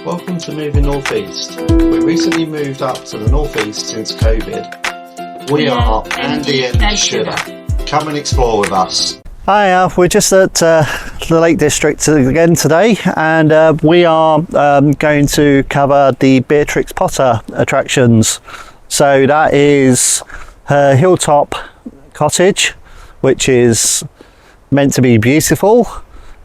Welcome to Moving North East. We recently moved up to the North East since COVID. We are Andy and Sugar. Come and explore with us. Hi, we're just at the Lake District again today, and we are going to cover the Beatrix Potter attractions. So that is her hilltop cottage, which is meant to be beautiful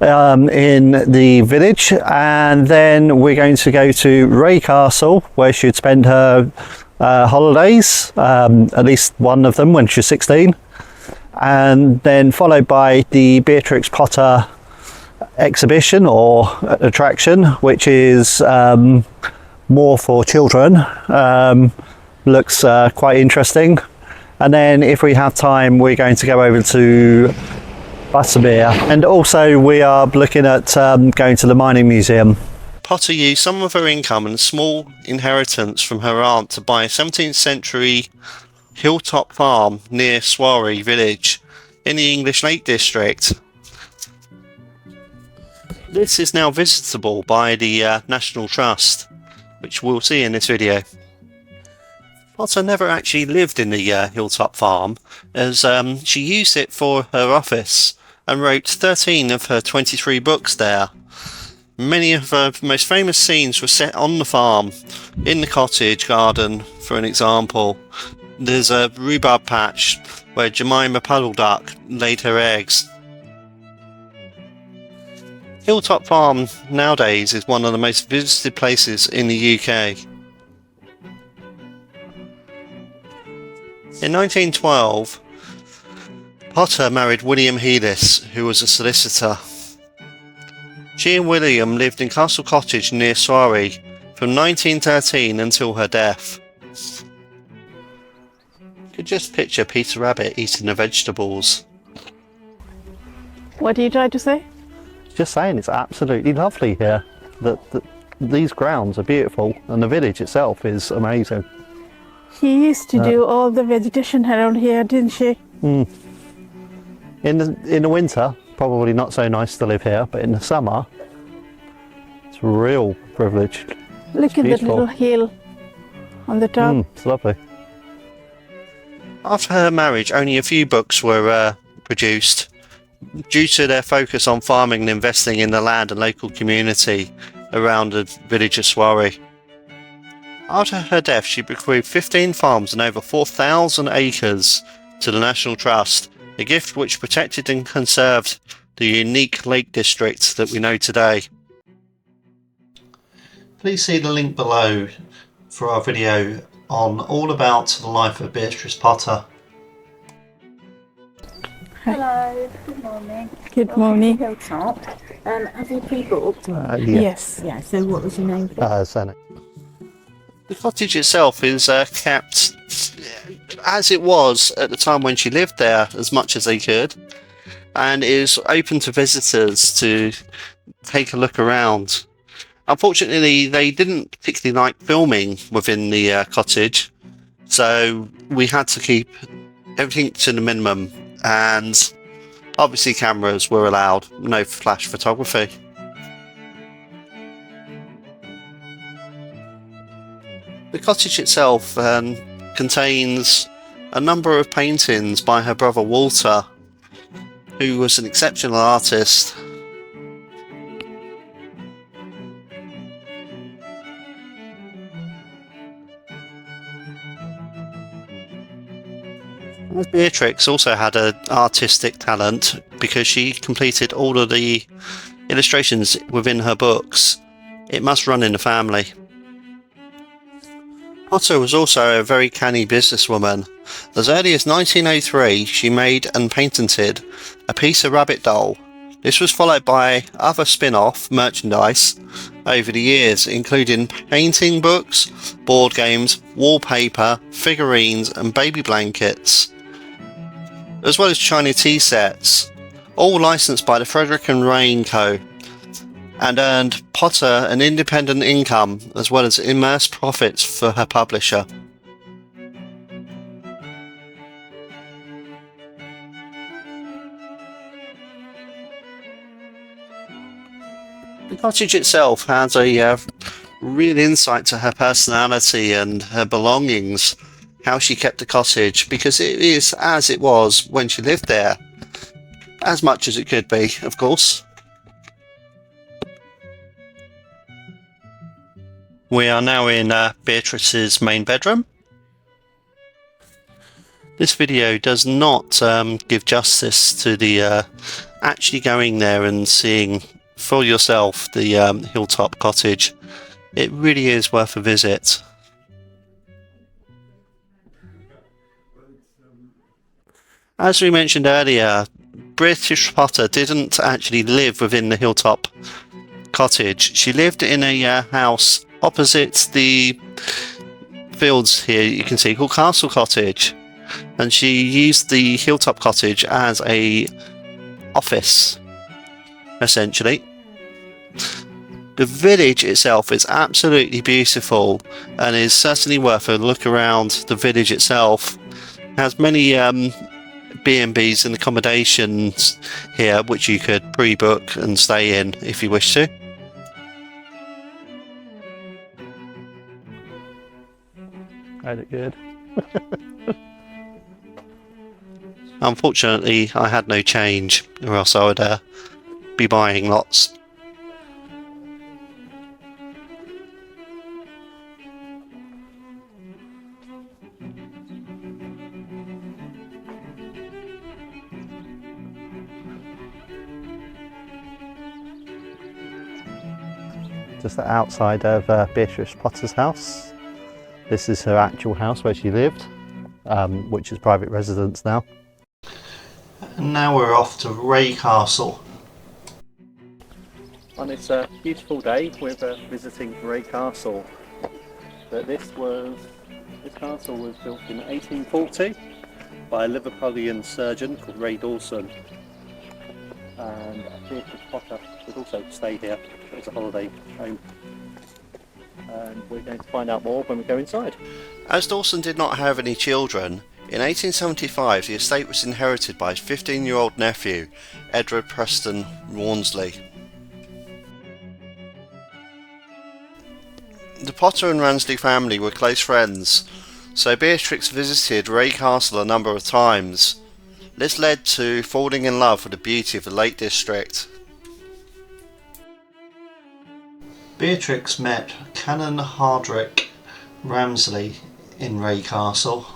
in the village, and then we're going to go to Wray Castle, where she'd spend her holidays, at least one of them when she was 16. And then followed by the Beatrix Potter exhibition or attraction, which is more for children. Looks quite interesting. And then if we have time, we're going to go over to Buttermere, and also we are looking at going to the mining museum. Potter used some of her income and small inheritance from her aunt to buy a 17th century hilltop farm near Sawrey village in the English Lake District. This is now visitable by the National Trust, which we'll see in this video. Potter never actually lived in the hilltop farm, as she used it for her office and wrote 13 of her 23 books there. Many of her most famous scenes were set on the farm, in the cottage garden, for an example. There's a rhubarb patch where Jemima Puddle Duck laid her eggs. Hilltop Farm nowadays is one of the most visited places in the UK. In 1912, Potter married William Heelis, who was a solicitor. She and William lived in Castle Cottage near Sawrey from 1913 until her death. You could just picture Peter Rabbit eating the vegetables. What are you trying to say? Just saying, it's absolutely lovely here. These grounds are beautiful, and the village itself is amazing. She used to do all the vegetation around here, didn't she? In the winter, probably not so nice to live here, but in the summer, it's a real privilege. Look at that little hill on the top. It's lovely. After her marriage, only a few books were produced, due to their focus on farming and investing in the land and local community around the village of Sawrey. After her death, she bequeathed 15 farms and over 4,000 acres to the National Trust, a gift which protected and conserved the unique Lake District that we know today. Please see the link below for our video on all about the life of Beatrix Potter. Hello, good morning. Good morning. Hilltop. Have you pre-booked? Yes. Yeah, so what was your name? Senate. The cottage itself is kept as it was at the time when she lived there, as much as they could, and is open to visitors to take a look around. Unfortunately, they didn't particularly like filming within the cottage, so we had to keep everything to the minimum, and obviously cameras were allowed, no flash photography. The cottage itself contains a number of paintings by her brother Walter, who was an exceptional artist. Beatrix also had an artistic talent because she completed all of the illustrations within her books. It must run in the family. Potter was also a very canny businesswoman. As early as 1903, she made and patented a Peter Rabbit doll. This was followed by other spin-off merchandise over the years, including painting books, board games, wallpaper, figurines and baby blankets, as well as China tea sets, all licensed by the Frederick and Rain Co., and earned Potter an independent income as well as immense profits for her publisher. The cottage itself has a real insight to her personality and her belongings, how she kept the cottage, because it is as it was when she lived there, as much as it could be, of course. We are now in Beatrix's main bedroom. This video does not give justice to the actually going there and seeing for yourself the hilltop cottage. It really is worth a visit. As we mentioned earlier, Beatrix Potter didn't actually live within the hilltop cottage. She lived in a house opposite the fields here, you can see, called Castle Cottage, and she used the hilltop cottage as a office, essentially. The village itself is absolutely beautiful and is certainly worth a look around. The village itself has many B&Bs and accommodations here which you could pre-book and stay in if you wish to. I look good. Unfortunately, I had no change, or else I would be buying lots. Just outside of Beatrix Potter's house. This is her actual house where she lived, which is private residence now. And now we're off to Wray Castle. On this beautiful day, we're visiting Wray Castle. But this castle was built in 1840 by a Liverpudlian surgeon called Ray Dawson. And Beatrix Potter would also stay here as a holiday home. And we're going to find out more when we go inside. As Dawson did not have any children, in 1875 the estate was inherited by his 15-year-old nephew, Edward Preston Rawnsley. The Potter and Rawnsley family were close friends, so Beatrix visited Wray Castle a number of times. This led to falling in love with the beauty of the Lake District. Beatrix met Canon Hardrick Ramsley in Wray Castle.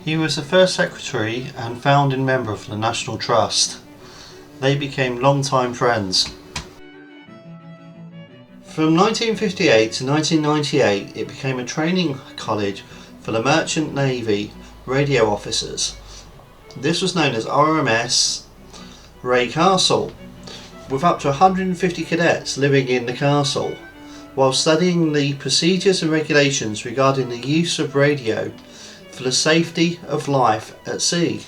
He was the first secretary and founding member of the National Trust. They became long-time friends. From 1958 to 1998 it became a training college for the Merchant Navy radio officers. This was known as RMS Wray Castle, with up to 150 cadets living in the castle, while studying the procedures and regulations regarding the use of radio for the safety of life at sea.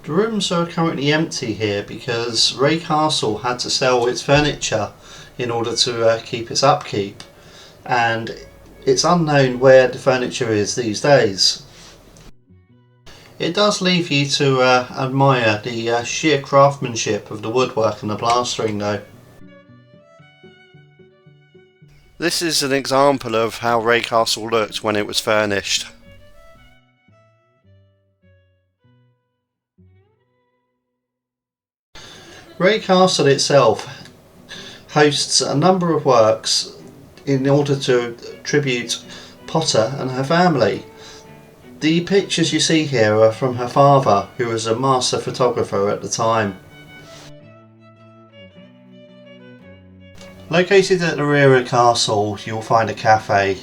The rooms are currently empty here because Wray Castle had to sell its furniture in order to keep its upkeep, and it's unknown where the furniture is these days. It does leave you to admire the sheer craftsmanship of the woodwork and the plastering though. This is an example of how Wray Castle looked when it was furnished. Wray Castle itself hosts a number of works in order to tribute Potter and her family. The pictures you see here are from her father, who was a master photographer at the time. Located at the rear of the castle, you'll find a cafe.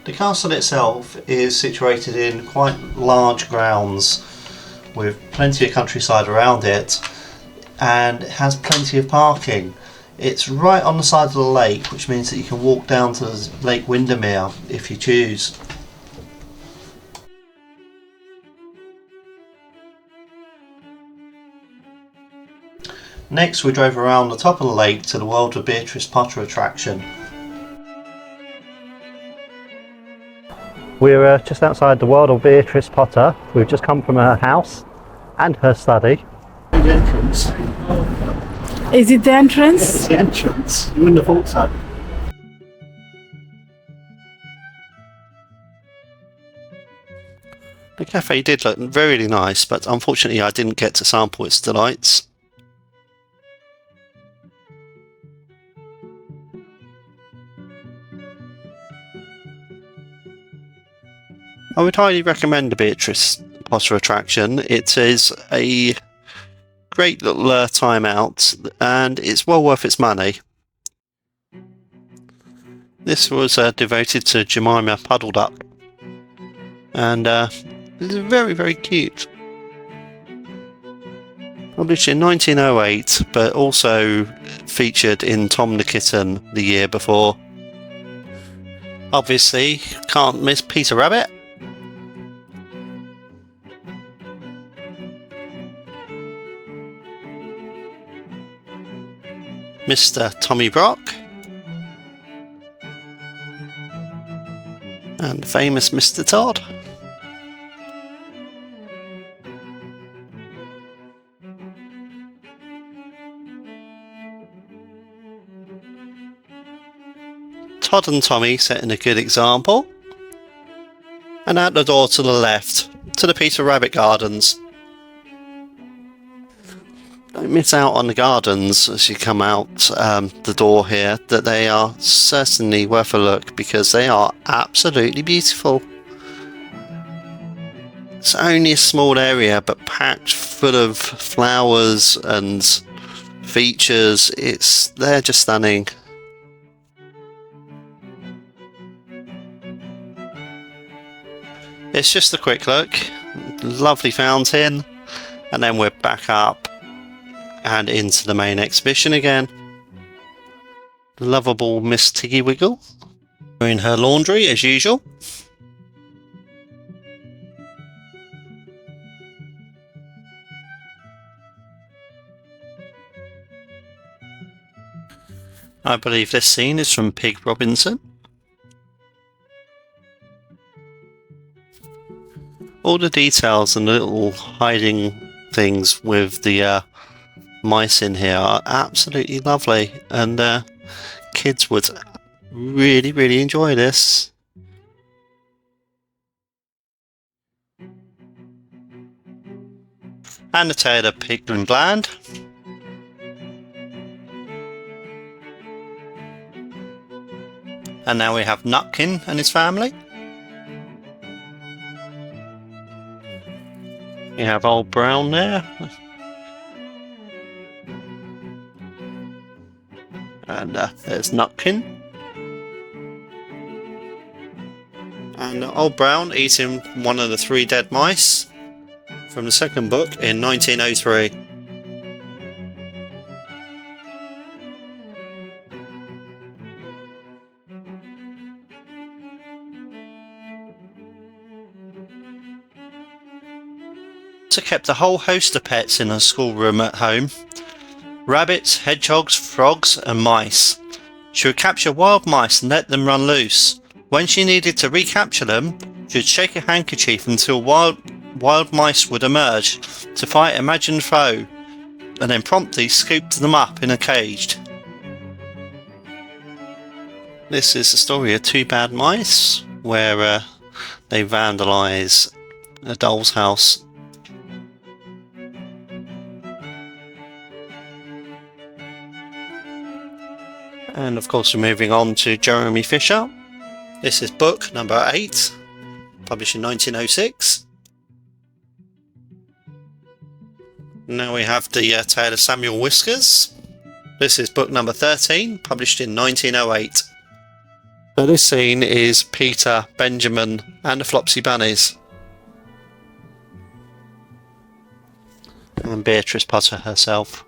The castle itself is situated in quite large grounds with plenty of countryside around it, and it has plenty of parking. It's right on the side of the lake, which means that you can walk down to Lake Windermere if you choose. Next we drove around the top of the lake to the World of Beatrix Potter Attraction. We're just outside the world of Beatrix Potter. We've just come from her house and her study. The entrance. Is it the entrance? It's the entrance. You wouldn't have thought so. The cafe did look really nice, but unfortunately I didn't get to sample its delights. I would highly recommend the Beatrix Potter Attraction. It is a great little time out, and it's well worth its money. This was devoted to Jemima Puddle Duck, and it's very, very cute. Published in 1908, but also featured in Tom the Kitten the year before. Obviously, can't miss Peter Rabbit. Mr. Tommy Brock, and famous Mr. Todd. Todd and Tommy setting a good example. And out the door to the left, to the Peter Rabbit Gardens. Don't miss out on the gardens as you come out the door here, that they are certainly worth a look because they are absolutely beautiful. It's only a small area but packed full of flowers and features. They're just stunning. It's just a quick look, lovely fountain, and then we're back up and into the main exhibition again. Lovable Miss Tiggy Wiggle doing her laundry as usual. I believe this scene is from Pig Robinson. All the details and the little hiding things with the mice in here are absolutely lovely, and kids would really, really enjoy this. And the tale of Pigling Bland. And now we have Nutkin and his family. You have Old Brown there. And there's Nutkin. And Old Brown eating one of the 3 dead mice from the second book in 1903. Kept a whole host of pets in her schoolroom at home. Rabbits, hedgehogs, frogs and mice. She would capture wild mice and let them run loose. When she needed to recapture them, she would shake a handkerchief until wild mice would emerge to fight imagined foe, and then promptly scoop them up in a cage. This is the story of 2 bad mice, where they vandalise a doll's house. And of course we're moving on to Jeremy Fisher. This is book number 8, published in 1906. Now we have the tale of Samuel Whiskers. This is book number 13, published in 1908. So this scene is Peter, Benjamin and the Flopsy Bunnies. And Beatrix Potter herself.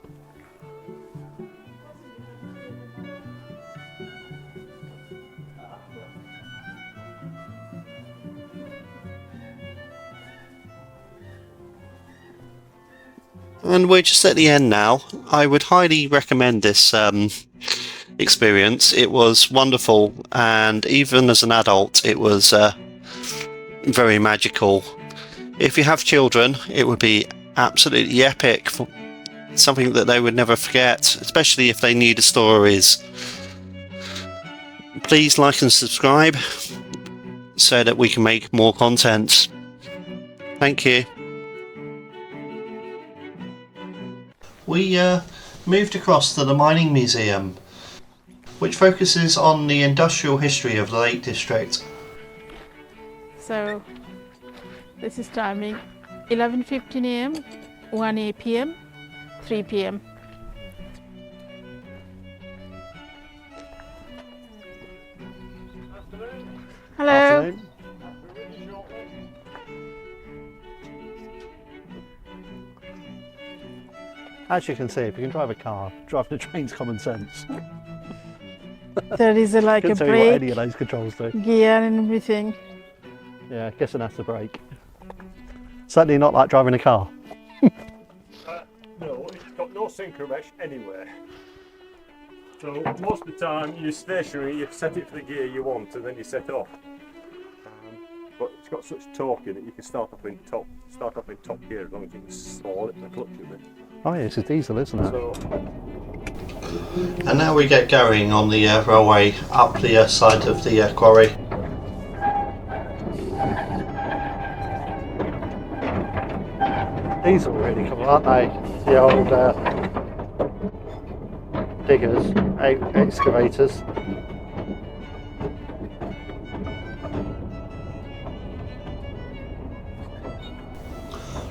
And we're just at the end now. I would highly recommend this experience. It was wonderful, and even as an adult it was very magical. If you have children, it would be absolutely epic, for something that they would never forget, especially if they knew the stories. Please like and subscribe so that we can make more content. Thank you. We moved across to the Mining Museum, which focuses on the industrial history of the Lake District. So this is timing 11:15 a.m., 1 p.m., 3 p.m. Hello. Afternoon. As you can see, if you can drive a car, driving a train's common sense. There is like a Couldn't tell you what any brake, of those controls do. gear and everything. Yeah, guessing that's the brake. Certainly not like driving a car. No, it's got no synchro mesh anywhere. So most of the time you're stationary, you set it for the gear you want and then you set off. But it's got such torque in it, you can start off in top gear as long as you can slip the clutch with it. Oh yeah, it's a diesel, isn't it? So And now we get going on the railway up the side of the quarry. Diesel really cool, aren't they? The old diggers, excavators.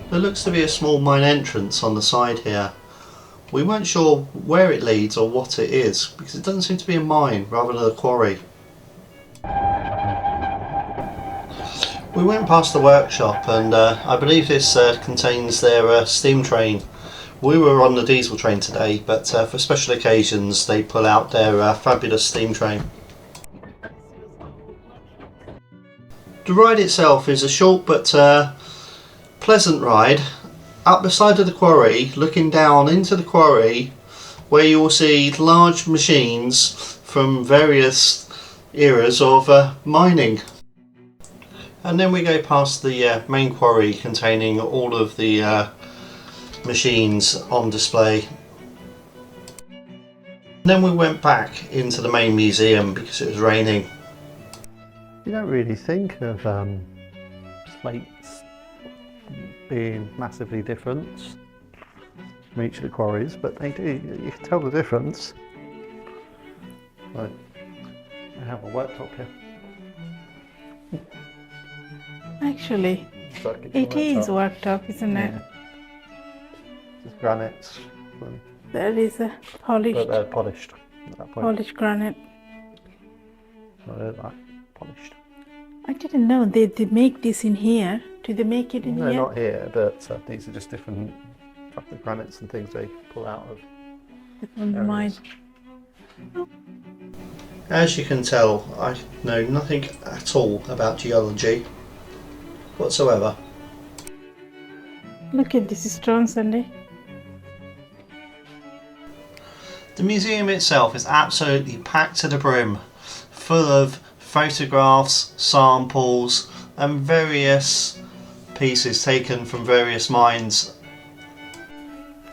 There looks to be a small mine entrance on the side here. We weren't sure where it leads or what it is, because it doesn't seem to be a mine rather than a quarry. We went past the workshop and I believe this contains their steam train. We were on the diesel train today, but for special occasions they pull out their fabulous steam train. The ride itself is a short but pleasant ride up the side of the quarry, looking down into the quarry, where you will see large machines from various eras of mining. And then we go past the main quarry containing all of the machines on display. And then we went back into the main museum because it was raining. You don't really think of slates being massively different from each of the quarries, but they do. You can tell the difference. Right, I have a worktop here. Actually, So it's it is worktop, isn't it? Yeah. Just granites, There is a but polished, they're polished at that point. polished granite. So they're like polished. I didn't know they make this in here. Do they make it in No, here? not here, but these are just different types of granites and things they pull out of. On the mine. areas. As you can tell, I know nothing at all about geology whatsoever. Look at this stone, Sunday. The museum itself is absolutely packed to the brim, full of photographs, samples and various pieces taken from various mines.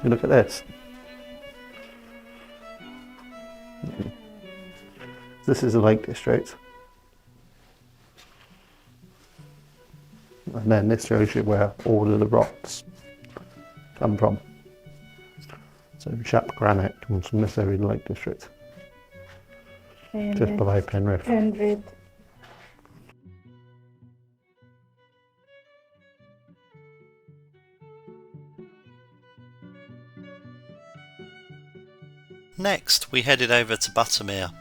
You look at this. This is the Lake District. And then this shows you where all of the rocks come from. So Shap granite comes from this area of the Lake District, just below Penrith. Penrith. Next, we headed over to Buttermere.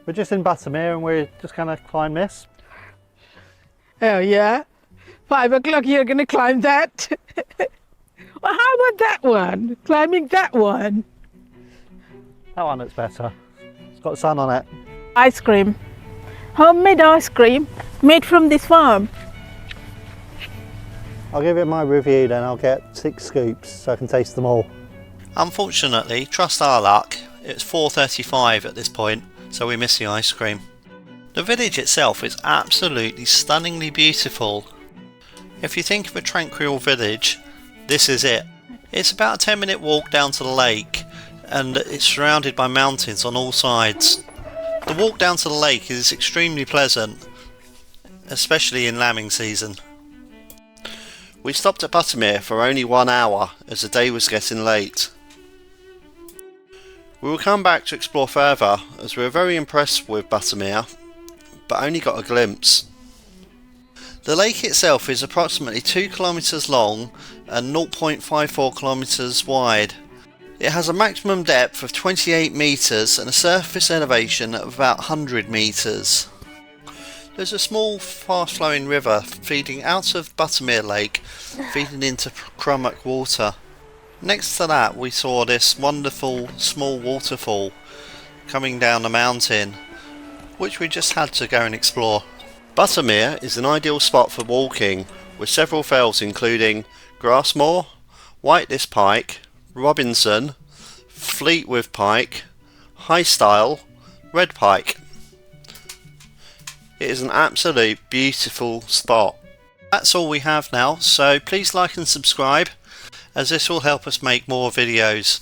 We're just in Buttermere and we're just going to climb this. Oh yeah? 5 o'clock you're gonna climb that? Well, how about that one? Climbing that one? That one looks better. It's got sun on it. Ice cream. Homemade ice cream made from this farm. I'll give it my review then. I'll get 6 scoops so I can taste them all. Unfortunately, trust our luck, it's 4:35 at this point, so we miss the ice cream. The village itself is absolutely stunningly beautiful. If you think of a tranquil village, this is it. It's about a 10-minute walk down to the lake, and it's surrounded by mountains on all sides. The walk down to the lake is extremely pleasant, especially in lambing season. We stopped at Buttermere for only 1 hour as the day was getting late. We will come back to explore further as we were very impressed with Buttermere, but only got a glimpse. The lake itself is approximately 2 kilometres long and 0.54 kilometres wide. It has a maximum depth of 28 metres and a surface elevation of about 100 metres. There's a small fast flowing river feeding out of Buttermere Lake, feeding into Crummock Water. Next to that we saw this wonderful small waterfall coming down a mountain, which we just had to go and explore. Buttermere is an ideal spot for walking, with several fells including Grassmoor, Whiteless Pike, Robinson, Fleetwood Pike, High Style, Red Pike. It is an absolute beautiful spot. That's all we have now, so please like and subscribe, as this will help us make more videos.